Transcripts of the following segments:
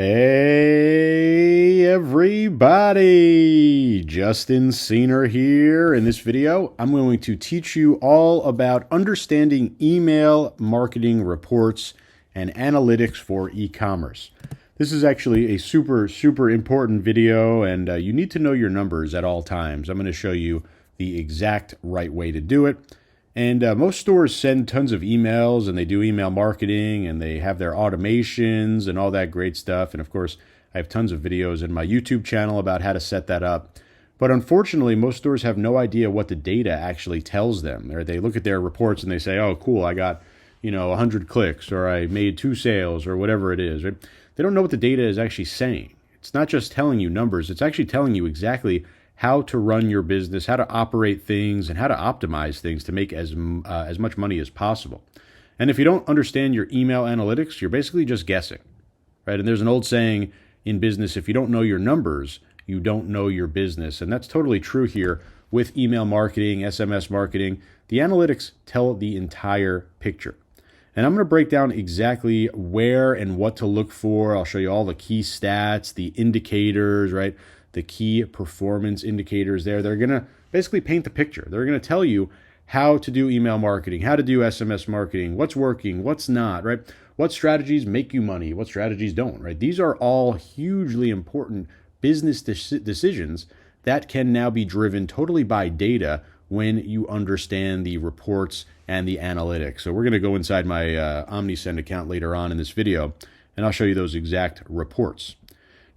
Hey everybody, Justin Senior here. In this video, I'm going to teach you all about understanding email marketing reports and analytics for e-commerce. This is actually a super important video, and you need to know your numbers at all times. I'm going to show you the exact right way to do it. And most stores send tons of emails, and they do email marketing, and they have their automations and all that great stuff. And of course, I have tons of videos in my YouTube channel about how to set that up. But unfortunately, most stores have no idea what the data actually tells them. Or they look at their reports and they say, oh, cool, I got 100 clicks, or I made 2 sales, or whatever it is. Right? They don't know what the data is actually saying. It's not just telling you numbers. It's actually telling you exactly how to run your business, how to operate things, and how to optimize things to make as much money as possible. And if you don't understand your email analytics, you're basically just guessing, right? And there's an old saying in business, if you don't know your numbers, you don't know your business. And that's totally true here with email marketing, SMS marketing. The analytics tell the entire picture. And I'm going to break down exactly where and what to look for. I'll show you all the key stats, the indicators, right? The key performance indicators there. They're going to basically paint the picture. They're going to tell you how to do email marketing, how to do SMS marketing, what's working, what's not, right? What strategies make you money, what strategies don't, right? These are all hugely important business decisions that can now be driven totally by data when you understand the reports and the analytics. So we're going to go inside my Omnisend account later on in this video, and I'll show you those exact reports.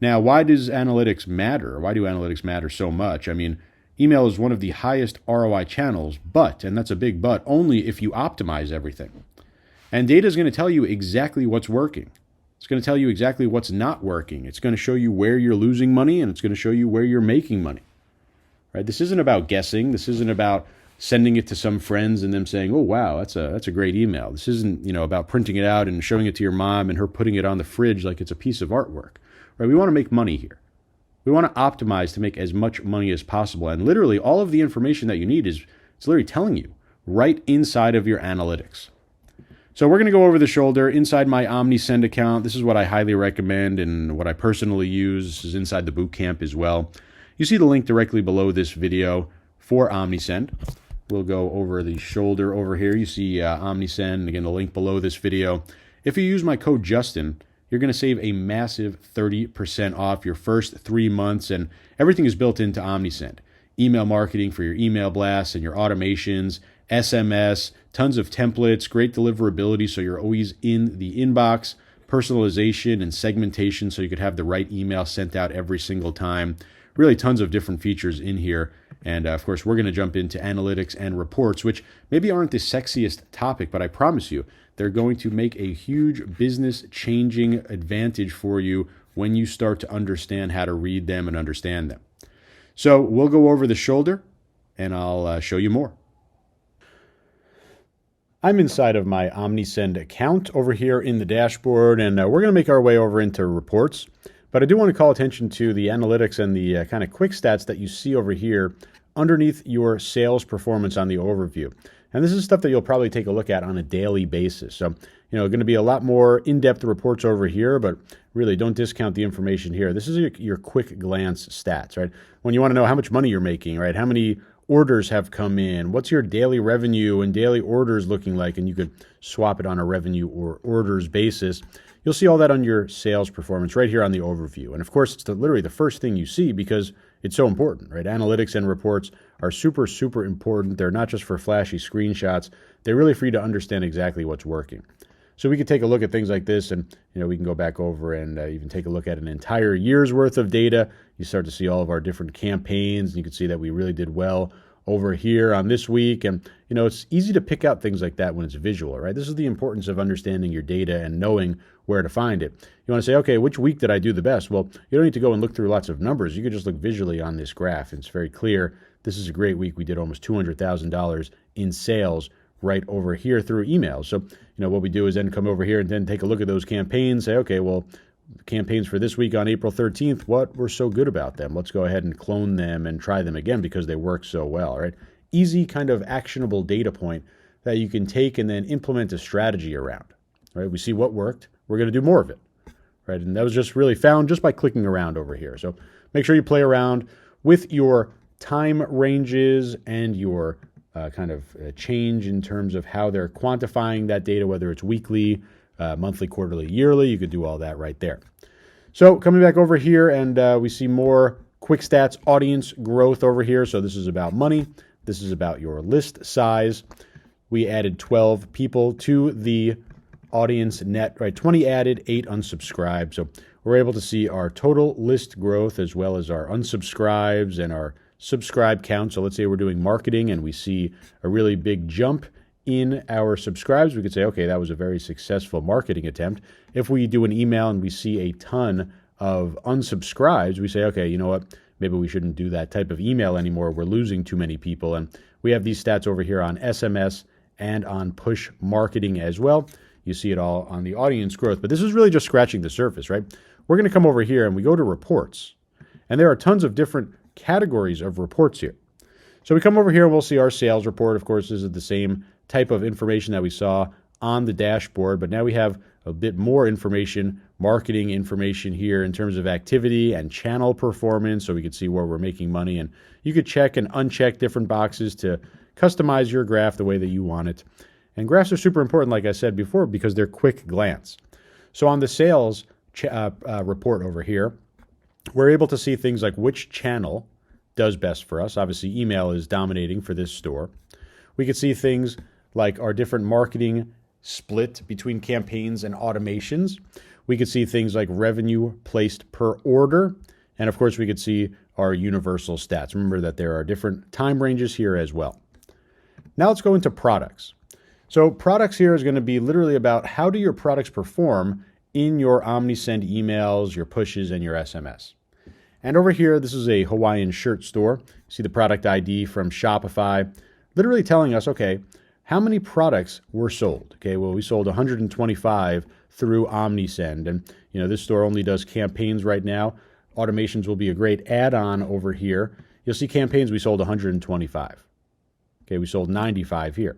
Now, why does analytics matter? Why do analytics matter so much? I mean, email is one of the highest ROI channels, but, and that's a big but, only if you optimize everything. And data is going to tell you exactly what's working. It's going to tell you exactly what's not working. It's going to show you where you're losing money, and it's going to show you where you're making money. Right? This isn't about guessing. This isn't about sending it to some friends and them saying, oh, wow, that's a great email. This isn't, about printing it out and showing it to your mom and her putting it on the fridge like it's a piece of artwork. Right? We want to make money here. We want to optimize to make as much money as possible. And literally all of the information that you need it's literally telling you right inside of your analytics. So we're going to go over the shoulder inside my Omnisend account. This is what I highly recommend and what I personally use. This is inside the Bootcamp as well. You see the link directly below this video for Omnisend. We'll go over the shoulder over here. You see Omnisend, again, the link below this video. If you use my code Justin, you're going to save a massive 30% off your first 3 months, and everything is built into Omnisend. Email marketing for your email blasts and your automations, SMS, tons of templates, great deliverability so you're always in the inbox, personalization and segmentation so you could have the right email sent out every single time. Really tons of different features in here. And of course, we're going to jump into analytics and reports, which maybe aren't the sexiest topic, but I promise you, they're going to make a huge business-changing advantage for you when you start to understand how to read them and understand them. So we'll go over the shoulder, and I'll show you more. I'm inside of my Omnisend account over here in the dashboard, and we're going to make our way over into reports. But I do want to call attention to the analytics and the kind of quick stats that you see over here underneath your sales performance on the overview. And this is stuff that you'll probably take a look at on a daily basis. So, going to be a lot more in-depth reports over here, but really don't discount the information here. This is your quick glance stats, right? When you want to know how much money you're making, right? How many orders have come in? What's your daily revenue and daily orders looking like? And you could swap it on a revenue or orders basis. You'll see all that on your sales performance right here on the overview. And of course, it's literally the first thing you see because it's so important, right? Analytics and reports are super important. They're not just for flashy screenshots. They're really for you to understand exactly what's working. So we could take a look at things like this, and we can go back over and even take a look at an entire year's worth of data. You start to see all of our different campaigns, and you can see that we really did well over here on this week. And, it's easy to pick out things like that when it's visual, right? This is the importance of understanding your data and knowing where to find it. You want to say, okay, which week did I do the best? Well, you don't need to go and look through lots of numbers. You could just look visually on this graph. And it's very clear. This is a great week. We did almost $200,000 in sales right over here through emails. So, what we do is then come over here and then take a look at those campaigns, say, okay, well, campaigns for this week on April 13th, what were so good about them? Let's go ahead and clone them and try them again because they work so well, right? Easy kind of actionable data point that you can take and then implement a strategy around, right? We see what worked. We're going to do more of it, right? And that was just really found just by clicking around over here. So make sure you play around with your time ranges and your change in terms of how they're quantifying that data, whether it's weekly, monthly, quarterly, yearly. You could do all that right there. So coming back over here, and we see more quick stats audience growth over here. So this is about money. This is about your list size. We added 12 people to the audience net, right? 20 added, 8 unsubscribed. So we're able to see our total list growth as well as our unsubscribes and our subscribe count. So let's say we're doing marketing and we see a really big jump in our subscribes. We could say, okay, that was a very successful marketing attempt. If we do an email and we see a ton of unsubscribes, we say, okay, you know what? Maybe we shouldn't do that type of email anymore. We're losing too many people. And we have these stats over here on SMS and on push marketing as well. You see it all on the audience growth. But this is really just scratching the surface, right? We're going to come over here and we go to reports. And there are tons of different categories of reports here. So we come over here and we'll see our sales report. Of course, this is the same type of information that we saw on the dashboard, but now we have a bit more information, marketing information here in terms of activity and channel performance, so we could see where we're making money. And you could check and uncheck different boxes to customize your graph the way that you want it. And graphs are super important, like I said before, because they're quick glance. So on the sales report over here, we're able to see things like which channel does best for us. Obviously, email is dominating for this store. We could see things like our different marketing split between campaigns and automations. We could see things like revenue placed per order. And of course, we could see our universal stats. Remember that there are different time ranges here as well. Now let's go into products. So products here is going to be literally about how do your products perform in your Omnisend emails, your pushes, and your SMS. And over here, this is a Hawaiian shirt store. See the product ID from Shopify, literally telling us, okay, how many products were sold? Okay, well, we sold 125 through Omnisend. And, this store only does campaigns right now. Automations will be a great add-on over here. You'll see campaigns, we sold 125. Okay, we sold 95 here.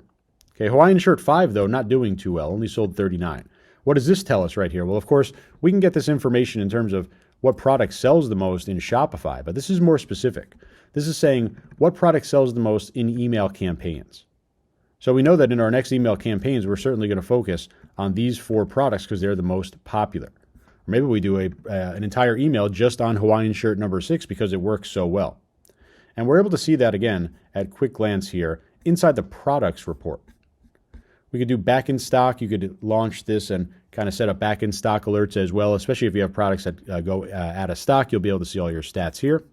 Okay, Hawaiian shirt 5, though, not doing too well, only sold 39. What does this tell us right here? Well, of course, we can get this information in terms of what product sells the most in Shopify, but this is more specific. This is saying what product sells the most in email campaigns. So we know that in our next email campaigns, we're certainly going to focus on these 4 products because they're the most popular. Or maybe we do an entire email just on Hawaiian shirt number 6 because it works so well. And we're able to see that again at quick glance here inside the products report. We could do back in stock. You could launch this and kind of set up back in stock alerts as well, especially if you have products that go out of stock. You'll be able to see all your stats here.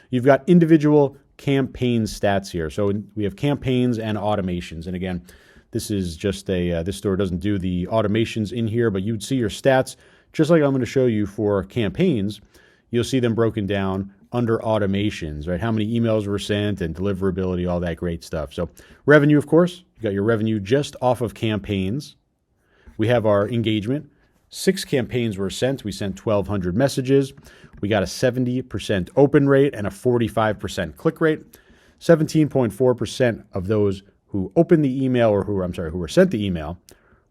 You've got individual campaign stats here. So we have campaigns and automations. And again, this is just this store doesn't do the automations in here, but you'd see your stats just like I'm going to show you for campaigns. You'll see them broken down under automations, right? How many emails were sent and deliverability, all that great stuff. So revenue, of course, you got your revenue just off of campaigns. We have our engagement. 6 campaigns were sent. We sent 1,200 messages. We got a 70% open rate and a 45% click rate. 17.4% of those who opened the email or who were sent the email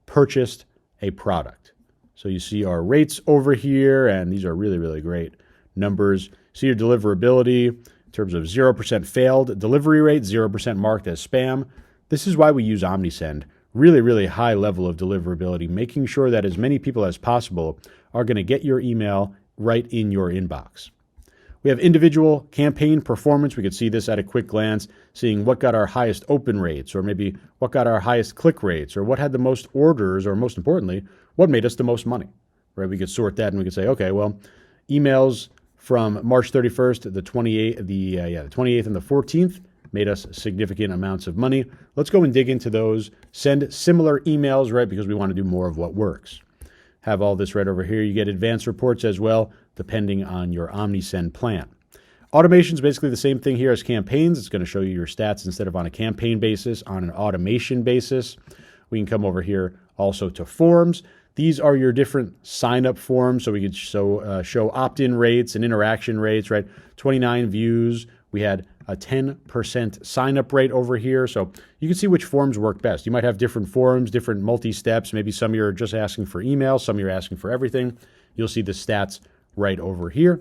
purchased a product. So you see our rates over here, and these are really, really great numbers. See your deliverability in terms of 0% failed delivery rate, 0% marked as spam. This is why we use Omnisend. Really, really high level of deliverability, making sure that as many people as possible are going to get your email right in your inbox. We have individual campaign performance. We could see this at a quick glance, seeing what got our highest open rates, or maybe what got our highest click rates, or what had the most orders, or most importantly, what made us the most money. Right? We could sort that and we could say, okay, well, emails from March 31st, the 28th and the 14th made us significant amounts of money. Let's go and dig into those. Send similar emails, right? Because we want to do more of what works. Have all this right over here. You get advanced reports as well, depending on your Omnisend plan. Automation is basically the same thing here as campaigns. It's going to show you your stats instead of on a campaign basis, on an automation basis. We can come over here also to forms. These are your different sign-up forms. So we could show opt-in rates and interaction rates, right? 29 views. We had a 10% sign-up rate over here. So you can see which forms work best. You might have different forms, different multi-steps. Maybe some you're just asking for email, some you're asking for everything. you'll see the stats right over here.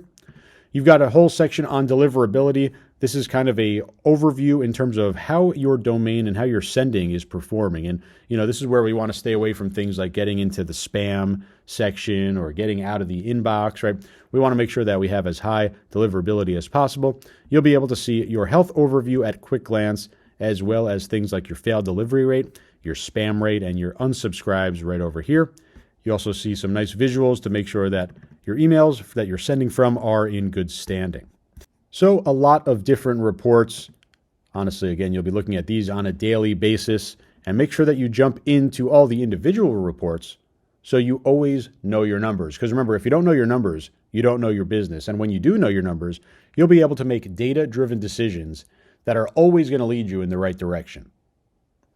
You've got a whole section on deliverability. This is kind of a overview in terms of how your domain and how your sending is performing. And, this is where we want to stay away from things like getting into the spam section or getting out of the inbox, right? We want to make sure that we have as high deliverability as possible. You'll be able to see your health overview at quick glance, as well as things like your failed delivery rate, your spam rate, and your unsubscribes right over here. You also see some nice visuals to make sure that your emails that you're sending from are in good standing. So a lot of different reports. Honestly, again, you'll be looking at these on a daily basis, and make sure that you jump into all the individual reports so you always know your numbers. Because remember, if you don't know your numbers, you don't know your business. And when you do know your numbers, you'll be able to make data-driven decisions that are always going to lead you in the right direction.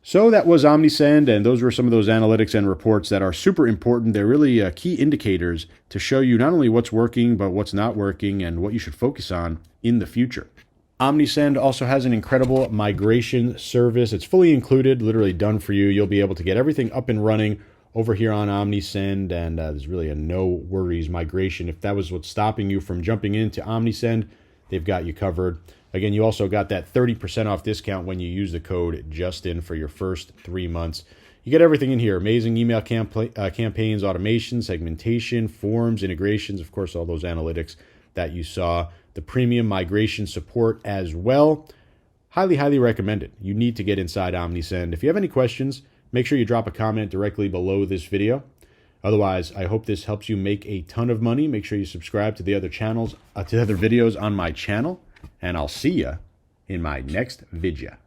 So that was Omnisend, and those were some of those analytics and reports that are super important. They're really key indicators to show you not only what's working, but what's not working and what you should focus on in the future. Omnisend also has an incredible migration service. It's fully included, literally done for you. You'll be able to get everything up and running over here on Omnisend, and there's really a no worries migration. If that was what's stopping you from jumping into Omnisend, they've got you covered. Again, you also got that 30% off discount when you use the code Justin for your first 3 months. You get everything in here: amazing email campaigns, automation, segmentation, forms, integrations, of course, all those analytics that you saw, the premium migration support as well. Highly, highly recommended. You need to get inside Omnisend. If you have any questions, make sure you drop a comment directly below this video. Otherwise, I hope this helps you make a ton of money. Make sure you subscribe to the other channels, to the other videos on my channel. And I'll see you in my next video.